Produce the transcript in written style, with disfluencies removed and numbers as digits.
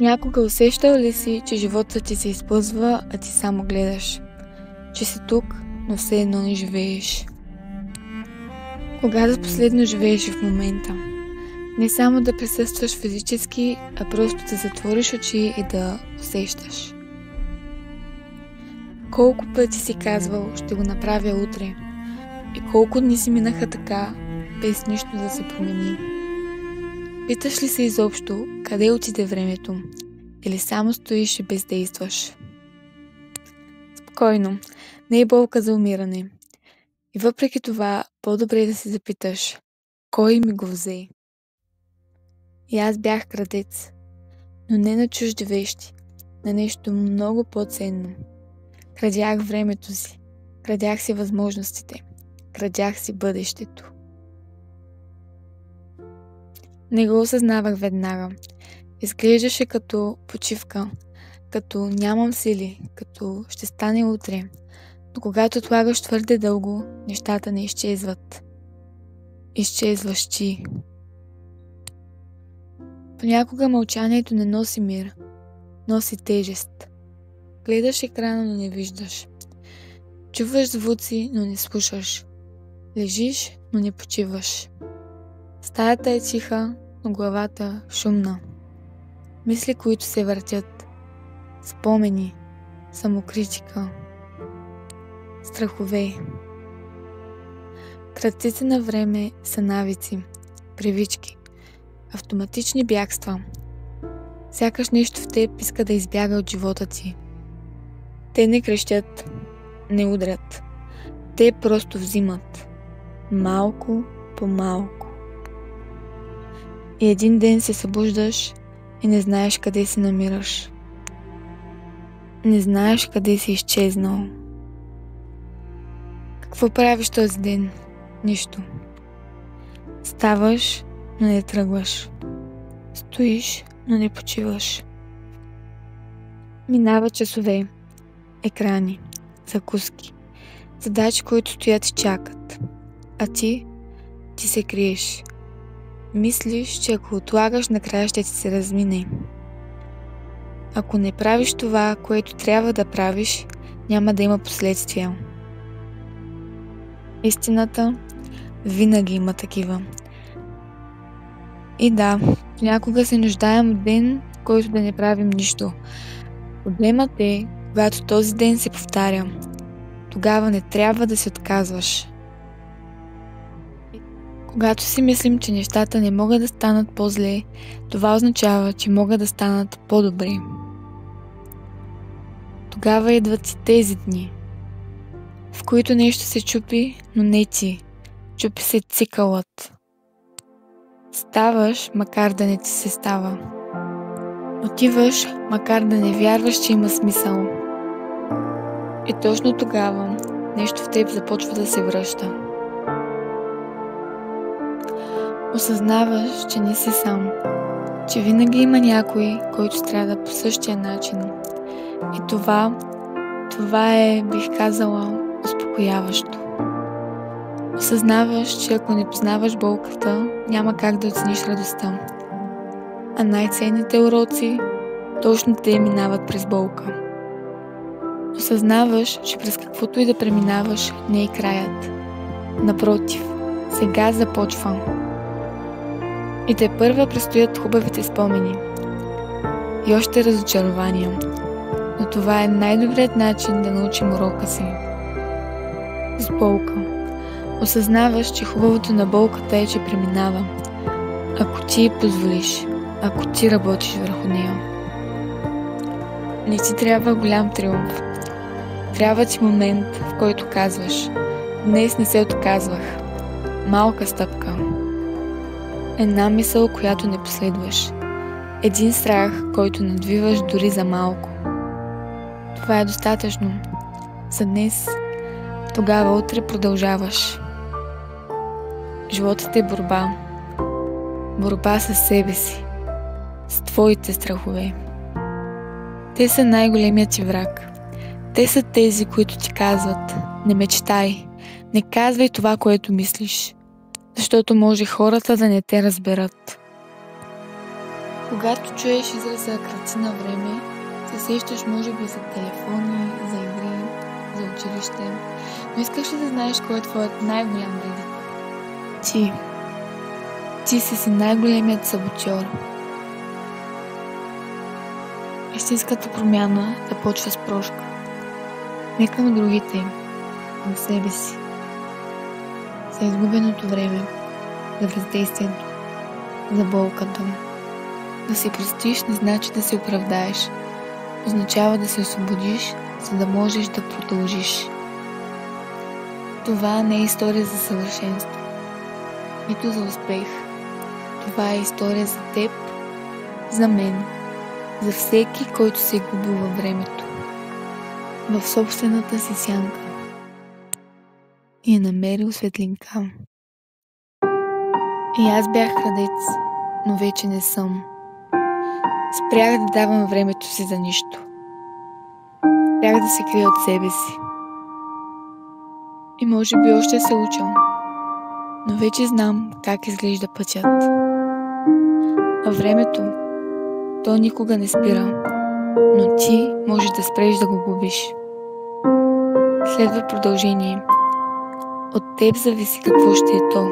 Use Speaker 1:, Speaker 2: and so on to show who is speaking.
Speaker 1: Някога усещал ли си, че животът ти се изпълзва, а ти само гледаш? Че си тук, но все едно не живееш? Кога за последно живееш в момента? Не само да присъстваш физически, а просто да затвориш очи и да усещаш. Колко пъти си казвал, ще го направя утре? И колко дни си минаха така, без нищо да се промени? Питаш ли се изобщо, къде отиде времето? Или само стоиш и бездействаш? Спокойно, не е болка за умиране. И въпреки това, по-добре е да се запиташ, кой ми го взе? И аз бях крадец, но не на чужди вещи, на нещо много по-ценно. Крадях времето си, крадях си възможностите, крадях си бъдещето. Не го осъзнавах веднага. Изглеждаше като почивка, като нямам сили, като ще стане утре. Но когато отлагаш твърде дълго, нещата не изчезват. Изчезваш ти. Понякога мълчанието не носи мир, носи тежест. Гледаш екрана, но не виждаш. Чуваш звуци, но не слушаш. Лежиш, но не почиваш. Стаята е тиха, но главата шумна. Мисли, които се въртят. Спомени, самокритика, страхове. Крадците на време са навици, привички, автоматични бягства. Сякаш нещо в теб иска да избяга от живота ти. Те не крещят, не удрят. Те просто взимат. Малко по малко. И един ден се събуждаш и не знаеш къде се намираш. Не знаеш къде си изчезнал. Какво правиш този ден? Нищо. Ставаш, но не тръгваш. Стоиш, но не почиваш. Минава часове, екрани, закуски, задачи, които стоят и чакат. А ти се криеш. Мислиш, че ако отлагаш, накрая ще ти се размине. Ако не правиш това, което трябва да правиш, няма да има последствия. Истината винаги има такива. И да, понякога се нуждаем от ден, в който да не правим нищо. Проблемът е, когато този ден се повтаря. Тогава не трябва да се отказваш. Когато си мислим, че нещата не могат да станат по-зле, това означава, че могат да станат по-добре. Тогава идват и тези дни, в които нещо се чупи, но не ти. Чупи се цикълът. Ставаш, макар да не ти се става. Отиваш, макар да не вярваш, че има смисъл. И точно тогава нещо в теб започва да се връща. Осъзнаваш, че не си сам, че винаги има някой, който страда по същия начин. И това е, бих казала, успокояващо. Осъзнаваш, че ако не познаваш болката, няма как да оцениш радостта. А най-ценните уроци, точно те минават през болка. Осъзнаваш, че през каквото и да преминаваш, не е краят. Напротив, сега започва. И тепърва предстоят хубавите спомени. И още разочарования. Но това е най-добрият начин да научим урока си. С болка. Осъзнаваш, че хубавото на болката е, че преминава. Ако ти позволиш, ако ти работиш върху нея. Не ти трябва голям триумф. Трябва ти момент, в който казваш: днес не се отказвах. Малка стъпка. Една мисъл, която не последваш. Един страх, който надвиваш дори за малко. Това е достатъчно. За днес, тогава утре продължаваш. Животът е борба. Борба със себе си. С твоите страхове. Те са най-големият ти враг. Те са тези, които ти казват: не мечтай, не казвай това, което мислиш, защото може хората да не те разберат. Когато чуеш израза кръци на време, се сещаш може би за телефони, за игри, за училище, но искаш ли да знаеш кой е твоят най-голям вредител? Ти. Ти си най-големият саботьор. Истинската промяна започва с прошка. Не към другите, към себе си. За изгубеното време, за въздействието, за болката. Да се простиш не значи да се оправдаеш. Означава да се освободиш, за да можеш да продължиш. Това не е история за съвършенство, нито за успех. Това е история за теб, за мен, за всеки, който се е губил във времето, в собствената си сянка и е намерил светлинка. И аз бях крадец, но вече не съм. Спрях да давам времето си за нищо. Спрях да се крия от себе си. И може би още се уча, но вече знам как изглежда пътят. А времето, то никога не спира, но ти можеш да спреш да го губиш. Следва продължение. От теб зависи какво ще е то.